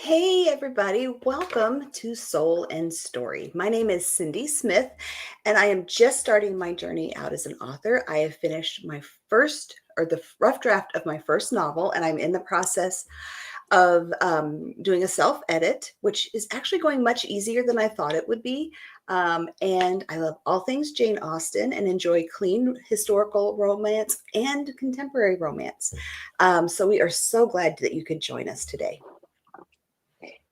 Hey, everybody, welcome to Soul and Story. My name is Cindy Smith, and I am just starting my journey out as an author. I have finished my the rough draft of my first novel, and I'm in the process of doing a self edit, which is actually going much easier than I thought it would be. And I love all things Jane Austen and enjoy clean historical romance and contemporary romance. So we are so glad that you could join us today.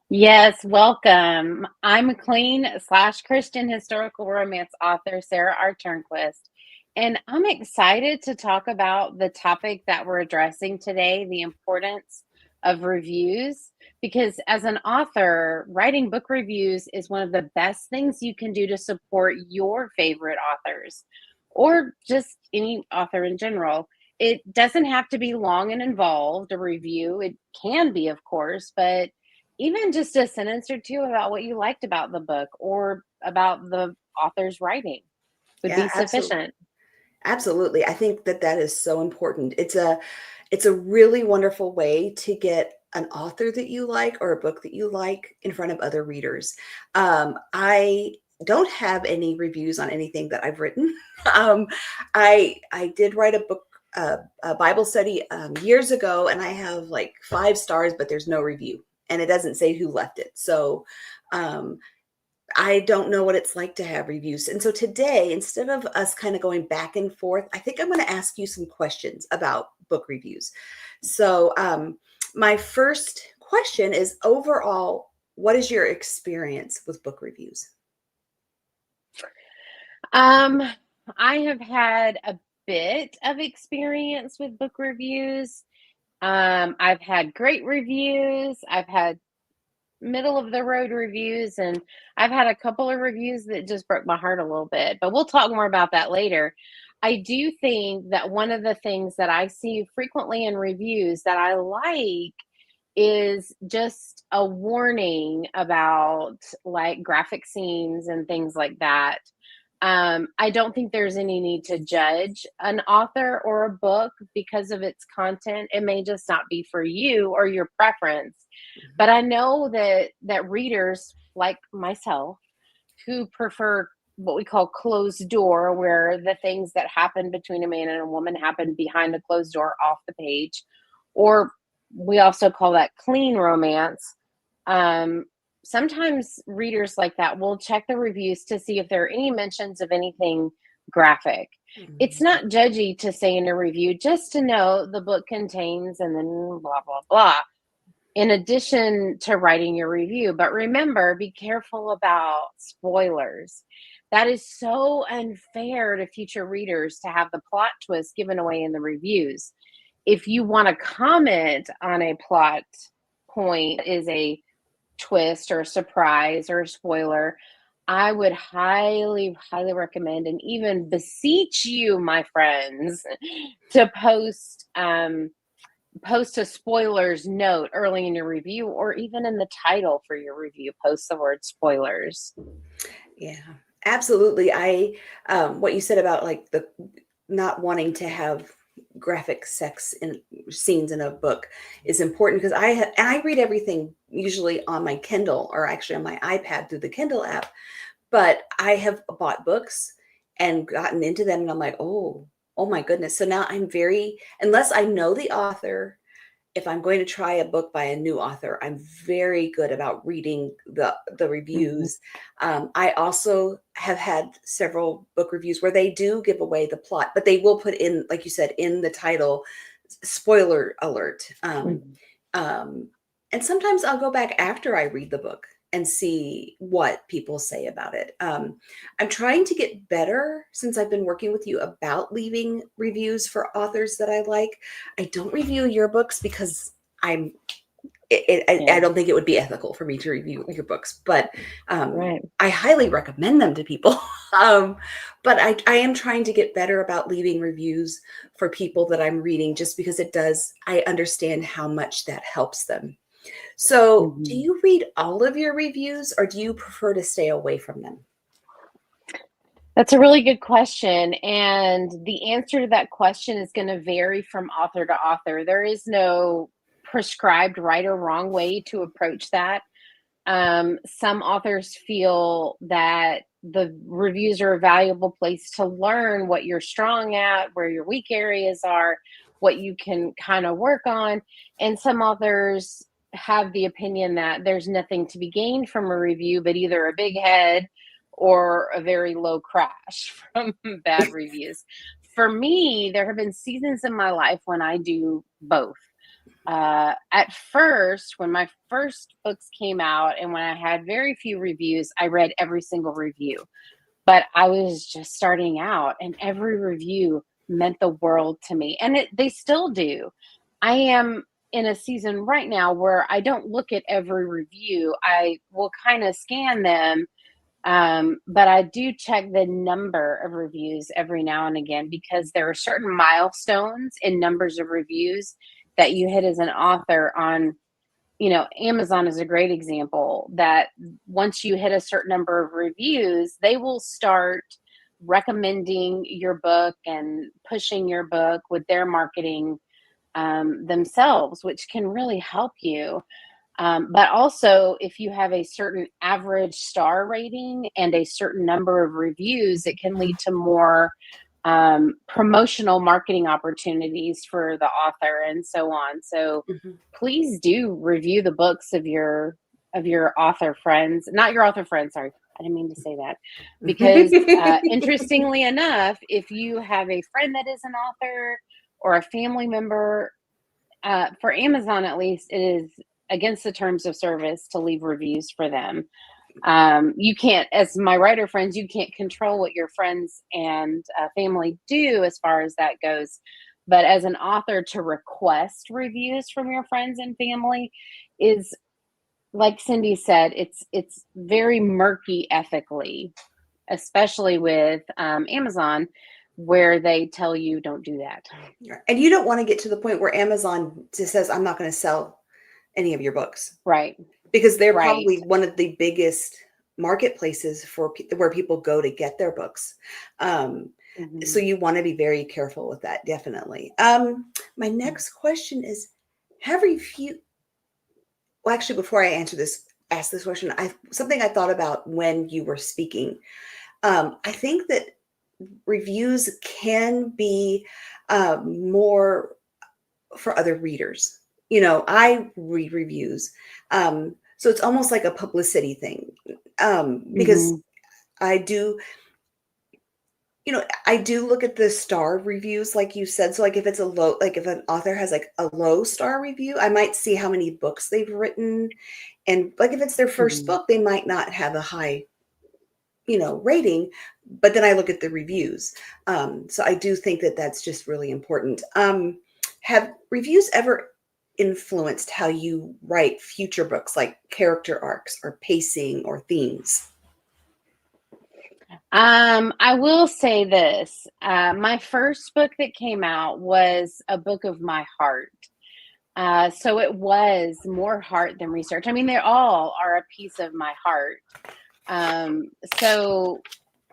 Yes, welcome. I'm a clean/Christian historical romance author, Sara R. Turnquist, and I'm excited to talk about the topic that we're addressing today, the importance of reviews. Because as an author, writing book reviews is one of the best things you can do to support your favorite authors or just any author in general. It doesn't have to be long and involved, a review. It can be, of course, but even just a sentence or two about what you liked about the book or about the author's writing would Yeah, be absolutely. sufficient. Absolutely. I think that that is so important. It's a really wonderful way to get an author that you like or a book that you like in front of other readers. I don't have any reviews on anything that I've written. Um, I did write a book, a Bible study years ago, and I have like 5 stars, but there's no review, and it doesn't say who left it. So um, I don't know what it's like to have reviews. And so today, instead of us kind of going back and forth, I think I'm going to ask you some questions about book reviews. So, my first question is overall, what is your experience with book reviews? Um, I have had a bit of experience with book reviews. I've had great reviews. I've had middle of the road reviews, and I've had a couple of reviews that just broke my heart a little bit, but we'll talk more about that later. I do think that one of the things that I see frequently in reviews that I like is just a warning about like graphic scenes and things like that. I don't think there's any need to judge an author or a book because of its content. It may just not be for you or your preference. But I know that readers like myself who prefer what we call closed door, where the things that happen between a man and a woman happen behind a closed door off the page, or we also call that clean romance. Um, Sometimes readers like that will check the reviews to see if there are any mentions of anything graphic. It's Mhm. not judgy to say in a review, just to know the book contains and then blah, blah, blah, in addition to writing your review. But remember, be careful about spoilers. That is so unfair to future readers to have the plot twist given away in the reviews. If you want to comment on a plot point is a twist or a surprise or a spoiler, I would highly, highly recommend and even beseech you, my friends, to post a spoilers note early in your review, or even in the title for your review, post the word spoilers. Yeah, absolutely. What you said about like the not wanting to have graphic sex in scenes in a book is important because and I read everything usually on my Kindle or actually on my iPad through the Kindle app. But I have bought books and gotten into them, and I'm like, oh my goodness. So now I'm very, unless I know the author, if I'm going to try a book by a new author, I'm very good about reading the Mhm. reviews. I also have had several book reviews where they do give away the plot, but they will put in, like you said, in the title, spoiler alert. Mhm. Um, and sometimes I'll go back after I read the book and see what people say about it. I'm trying to get better since I've been working with you about leaving reviews for authors that I like. I don't review your books because I Yeah, don't think it would be ethical for me to review your books, but right. I highly recommend them to people. um, but I am trying to get better about leaving reviews for people that I'm reading just because I understand how much that helps them. So, do Mhm. you read all of your reviews or do you prefer to stay away from them? That's a really good question. And the answer to that question is going to vary from author to author. There is no prescribed right or wrong way to approach that. Some authors feel that the reviews are a valuable place to learn what you're strong at, where your weak areas are, what you can kind of work on. And some authors have the opinion that there's nothing to be gained from a review, but either a big head or a very low crash from bad reviews. For me, there have been seasons in my life when I do both. At first, when my first books came out and when I had very few reviews, I read every single review. But I was just starting out, and every review meant the world to me. And they still do. I am in a season right now where I don't look at every review. I will kind of scan them, but I do check the number of reviews every now and again, because there are certain milestones in numbers of reviews that you hit as an author on. Amazon is a great example that once you hit a certain number of reviews, they will start recommending your book and pushing your book with their marketing themselves, which can really help you. But also, if you have a certain average star rating and a certain number of reviews, it can lead to more promotional marketing opportunities for the author and so on. So please do review the books of your author friends, not your author friends. Sorry, I didn't mean to say that. Because interestingly enough, if you have a friend that is an author or a family member, for Amazon at least, it is against the terms of service to leave reviews for them. You can't, as my writer friends, you can't control what your friends and family do as far as that goes. But as an author, to request reviews from your friends and family is, like Cindy said, it's very murky ethically, especially with Amazon, where they tell you don't do that. And you don't want to get to the point where Amazon just says, I'm not going to sell any of your books. Right. Because they're Right. probably one of the biggest marketplaces for where people go to get their books. So you want to be very careful with that, definitely. My next question is, well, actually, before I ask this question, something I thought about when you were speaking. I think that reviews can be more for other readers. I read reviews. So it's almost like a publicity thing. Because I do, I do look at the star reviews, like you said. So like if it's if an author has like a low star review, I might see how many books they've written. And like if it's their first book, they might not have a high, rating, but then I look at the reviews. So I do think that that's just really important. Have reviews ever influenced how you write future books, like character arcs or pacing or themes? I will say this. My first book that came out was a book of my heart. So it was more heart than research. I mean, they all are a piece of my heart. So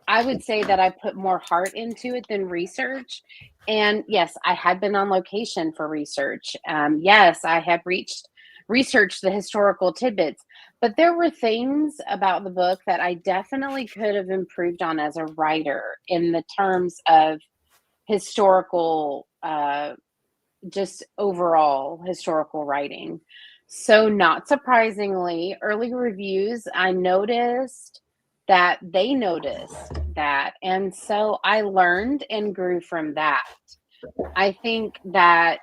I would say that I put more heart into it than research. And yes, I had been on location for research. Yes, I had researched the historical tidbits, but there were things about the book that I definitely could have improved on as a writer in the terms of historical, just overall historical writing. So, not surprisingly, early reviews, I noticed that they noticed that. And so I learned and grew from that. I think that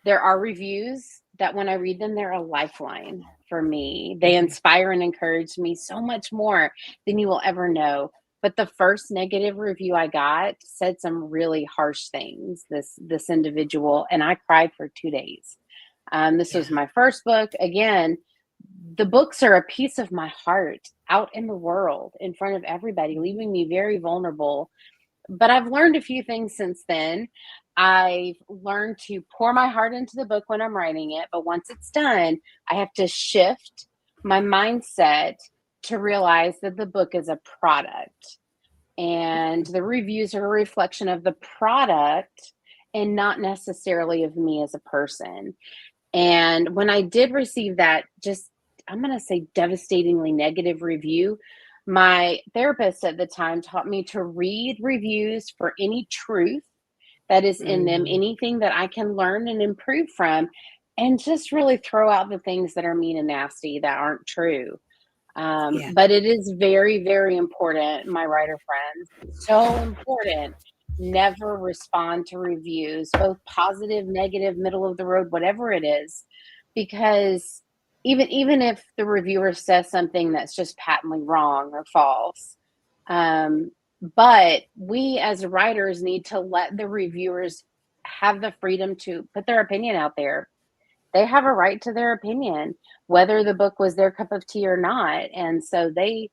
there are reviews that when I read them, they're a lifeline for me. They inspire and encourage me so much more than you will ever know. But the first negative review I got said some really harsh things, this individual, and I cried for 2 days. This was my first book. Again, the books are a piece of my heart out in the world in front of everybody, leaving me very vulnerable. But I've learned a few things since then. I've learned to pour my heart into the book when I'm writing it, but once it's done, I have to shift my mindset to realize that the book is a product and the reviews are a reflection of the product and not necessarily of me as a person. And when I did receive that, just, I'm going to say, devastatingly negative review, my therapist at the time taught me to read reviews for any truth that is in them, Mm, anything that I can learn and improve from, and just really throw out the things that are mean and nasty that aren't true. yeah. But it is very, very important, my writer friends, so important. Never respond to reviews, both positive, negative, middle of the road, whatever it is, because even if the reviewer says something that's just patently wrong or false, um, but we as writers need to let the reviewers have the freedom to put their opinion out there. They have a right to their opinion, whether the book was their cup of tea or not. And so they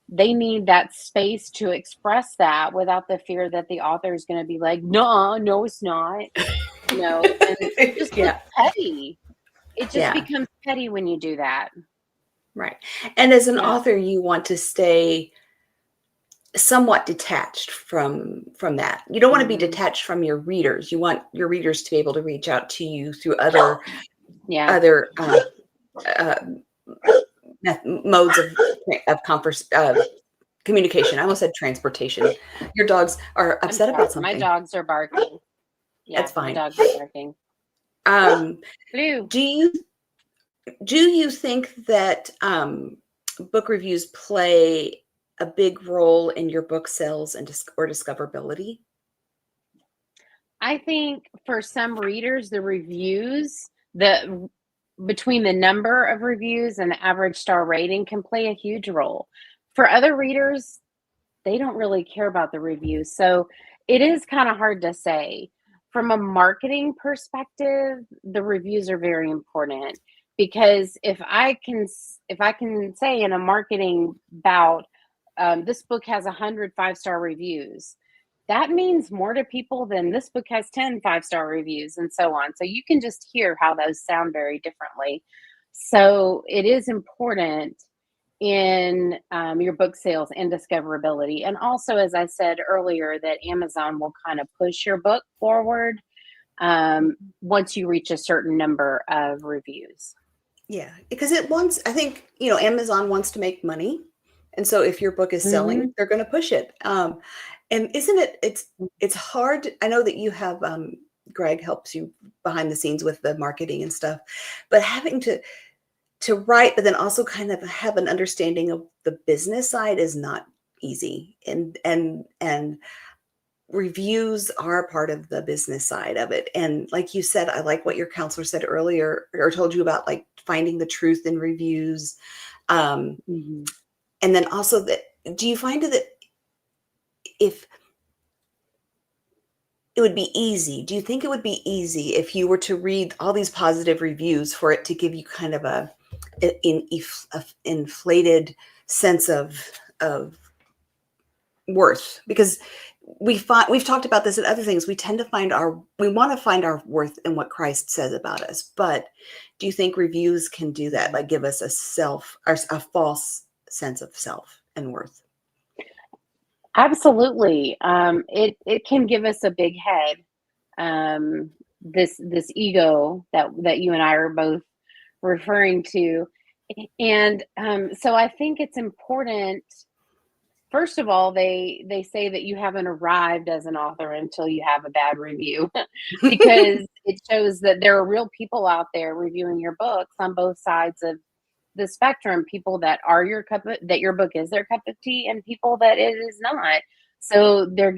need that space to express that without the fear that the author is going to be like, no, no, it's not, and it just looks Yeah, petty. It just yeah, becomes petty when you do that. right. And as an Yeah. author, you want to stay somewhat detached from that. You don't want to be Hmm. detached from your readers. You want your readers to be able to reach out to you through other Yeah. other uh, modes of communication. I almost said transportation. Your dogs are I'm upset sorry. about My something. dogs are barking. Yeah. That's My fine. dogs are barking. Um, Blue. do you think that book reviews play a big role in your book sales and or discoverability? I think for some readers, the reviews, the between the number of reviews and the average star rating can play a huge role. For other readers, they don't really care about the reviews. So it is kind of hard to say. From a marketing perspective, the reviews are very important because if I can say in a marketing bout, this book has 100 5-star reviews, that means more to people than this book has 10 5-star reviews, and so on. So you can just hear how those sound very differently. So it is important in your book sales and discoverability. And also, as I said earlier, that Amazon will kind of push your book forward once you reach a certain number of reviews. Yeah, because it wants, I think, Amazon wants to make money. And so if your book is Hmm. selling, they're going to push it. And isn't it, it's hard. I know that you have, Greg helps you behind the scenes with the marketing and stuff, but having to write, but then also kind of have an understanding of the business side is not easy. And reviews are part of the business side of it. And like you said, I like what your counselor said earlier or told you about, like finding the truth in reviews. Um, Hmm. and then also that, do you find that if it would be easy, do you think it would be easy if you were to read all these positive reviews for it to give you kind of a inflated sense of worth? Because we've talked about this and other things. We tend to we want to find our worth in what Christ says about us. But do you think reviews can do that? Like give us a false sense of self and worth? Absolutely. It can give us a big head. This ego that you and I are both referring to, and so I think it's important. First of all, they say that you haven't arrived as an author until you have a bad review, because it shows that there are real people out there reviewing your books on both sides of the spectrum. People that are that your book is their cup of tea, and people that it is not. So the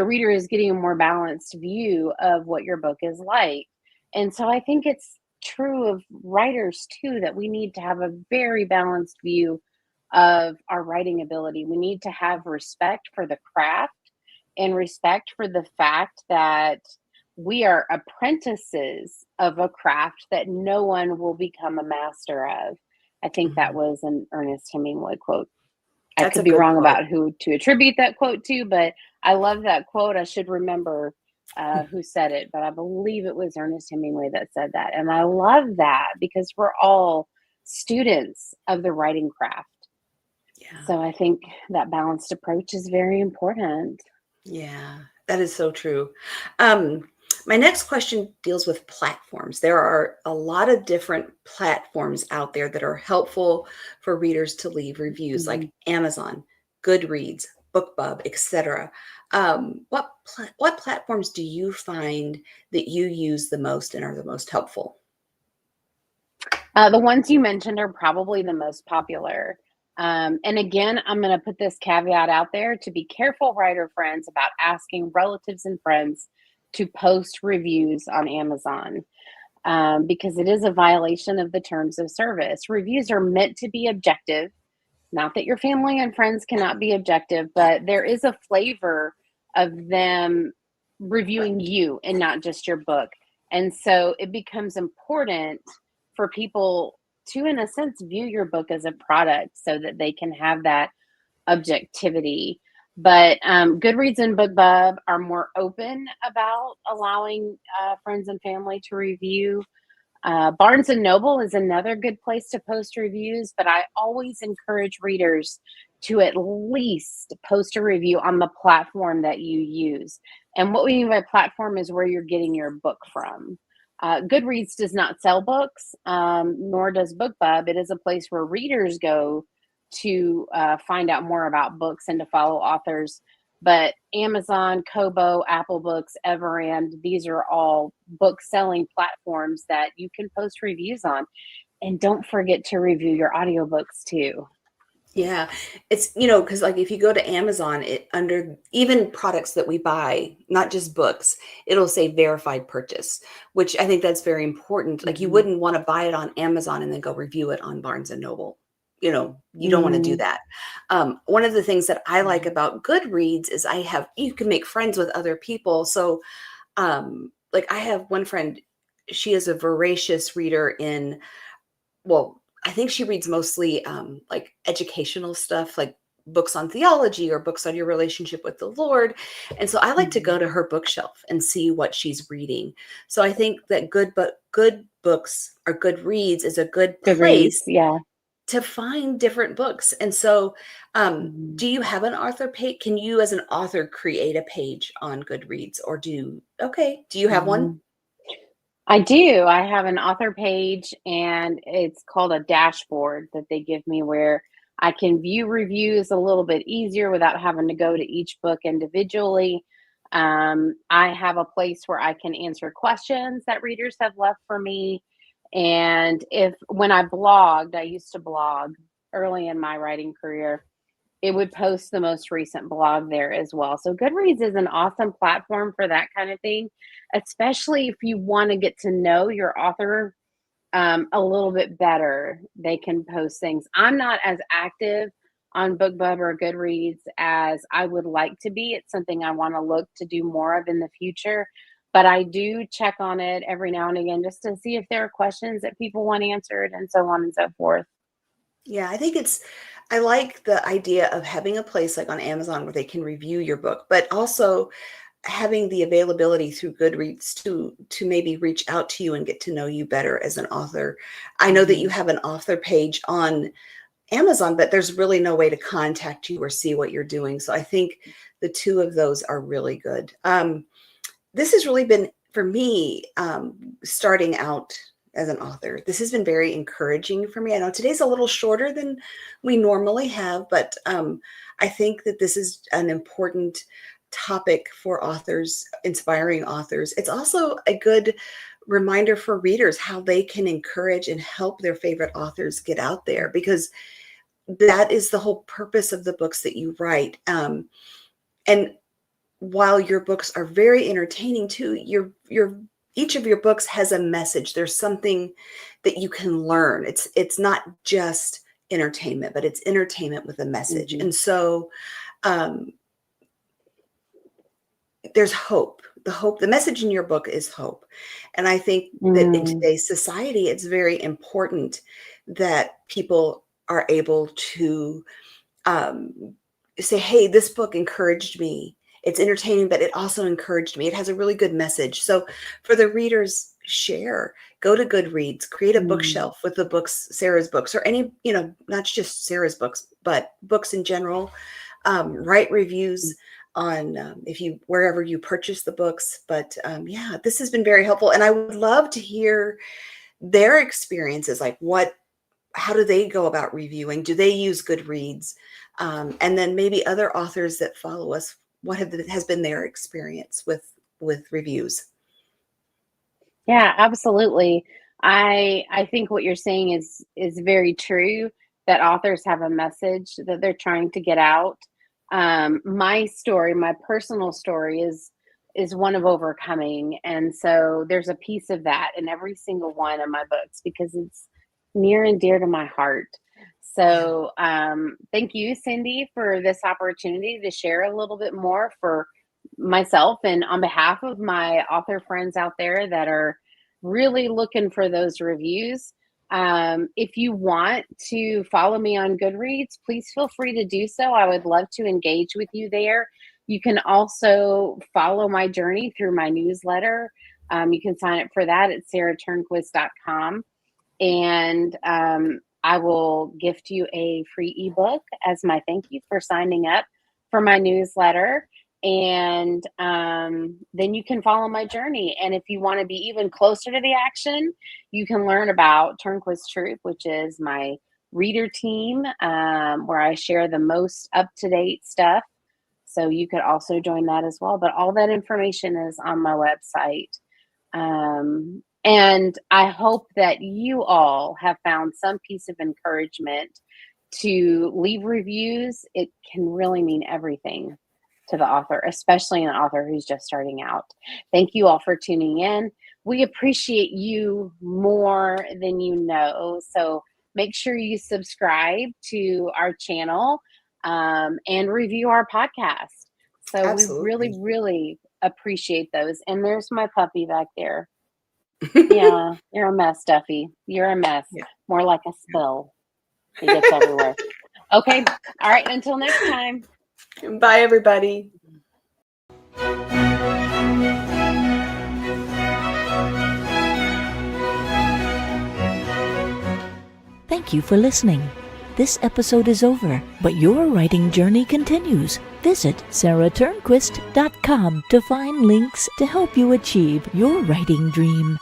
reader is getting a more balanced view of what your book is like. And so I think it's true of writers too, that we need to have a very balanced view of our writing ability. We need to have respect for the craft and respect for the fact that we are apprentices of a craft that no one will become a master of. I think that Mhm. was an Ernest Hemingway quote. I That's could a be good wrong quote. about who to attribute that quote to, but I love that quote. I should remember who said it, but I believe it was Ernest Hemingway that said that. And I love that because we're all students of the writing craft. Yeah. So I think that balanced approach is very important. Yeah. That is so true. Um, My next question deals with platforms. There are a lot of different platforms out there that are helpful for readers to leave reviews, Mhm. like Amazon, Goodreads, BookBub, etc. What platforms do you find that you use the most and are the most helpful? The ones you mentioned are probably the most popular. And again, I'm going to put this caveat out there to be careful, writer friends, about asking relatives and friends to post reviews on Amazon, because it is a violation of the terms of service. Reviews are meant to be objective. Not that your family and friends cannot be objective, but there is a flavor of them reviewing you and not just your book. And so it becomes important for people to, in a sense, view your book as a product so that they can have that objectivity. But Goodreads and BookBub are more open about allowing friends and family to review. Barnes and Noble is another good place to post reviews, but I always encourage readers to at least post a review on the platform that you use. And what we mean by platform is where you're getting your book from. Goodreads does not sell books, nor does BookBub. It is a place where readers go to find out more about books and to follow authors. But Amazon, Kobo, Apple Books, Everand, these are all book selling platforms that you can post reviews on. And don't forget to review your audiobooks too. Yeah, it's, because like if you go to Amazon, it under even products that we buy, not just books, it'll say verified purchase, which I think that's very important. Like you Mhm. wouldn't want to buy it on Amazon and then go review it on Barnes and Noble. You don't want to do Mm, that. One of the things that I like mhm. about Goodreads is you can make friends with other people. So, like I have one friend, she is a voracious reader in, well, I think she reads mostly like educational stuff, like books on theology or books on your relationship with the Lord. And so I like to go Mhm. to her bookshelf and see what she's reading. So I think that good books or good reads is a good Goodreads, place yeah. to find different books. And so Mhm. do you have an author page? Can you as an author create a page on Goodreads or do you have one? Mhm. I do. I have an author page, and it's called a dashboard that they give me where I can view reviews a little bit easier without having to go to each book individually. I have a place where I can answer questions that readers have left for me. And if when I blogged, I used to blog early in my writing career, it would post the most recent blog there as well. So Goodreads is an awesome platform for that kind of thing, especially if you want to get to know your author a little bit better. They can post things. I'm not as active on BookBub or Goodreads as I would like to be. It's something I want to look to do more of in the future. But I do check on it every now and again just to see if there are questions that people want answered and so on and so forth. Yeah, I like the idea of having a place like on Amazon where they can review your book, but also having the availability through Goodreads to maybe reach out to you and get to know you better as an author. I know that you Mhm. have an author page on Amazon, but there's really no way to contact you or see what you're doing. So I think the two of those are really good. This has really been for me, starting out as an author. This has been very encouraging for me. I know today's a little shorter than we normally have, but I think that this is an important topic for authors, inspiring authors. It's also a good reminder for readers how they can encourage and help their favorite authors get out there, because that is the whole purpose of the books that you write. And while your books are very entertaining too, your each of your books has a message. There's something that you can learn. It's not just entertainment, but it's entertainment with a message. Mhm. And so um, there's hope. The message in your book is hope. And I think that in Mm. today's society, it's very important that people are able to um, say, hey, this book encouraged me. It's entertaining, but it also encouraged me. It has a really good message. So for the readers, share, go to Goodreads, create a Mm. bookshelf with the books, Sarah's books, or any, not just Sarah's books, but books in general. Write reviews. on if you wherever you purchase the books. But yeah, this has been very helpful, and I would love to hear their experiences. Like, how do they go about reviewing? Do they use Goodreads? And then maybe other authors that follow us. What has been their experience with reviews? Yeah, absolutely. I think what you're saying is very true, that authors have a message that they're trying to get out. My story, my personal story is one of overcoming, and so there's a piece of that in every single one of my books because it's near and dear to my heart. Yeah. So, thank you, Cindy, for this opportunity to share a little bit more for myself and on behalf of my author friends out there that are really looking for those reviews. If you want to follow me on Goodreads, please feel free to do so. I would love to engage with you there. You can also follow my journey through my newsletter. You can sign up for that at saraturnquist.com. And I will gift you a free ebook as my thank you for signing up for my newsletter. And then you can follow my journey. And if you want to be even closer to the action, you can learn about Turnquist Truth, which is my reader team, where I share the most up-to-date stuff. So you could also join that as well. But all that information is on my website. And I hope that you all have found some piece of encouragement to leave reviews. It can really mean everything to the author, especially an author who's just starting out. Thank you all for tuning in. We appreciate you more than you know. So make sure you subscribe to our channel and review our podcast. So we really, Absolutely. really appreciate those. And there's my puppy back there. Yeah, you're a mess, Duffy. You're a mess. Yeah. More like a spill. He gets everywhere. Okay. All right. Until next time. Bye, everybody. Thank you for listening. This episode is over, but your writing journey continues. Visit saraturnquist.com to find links to help you achieve your writing dream.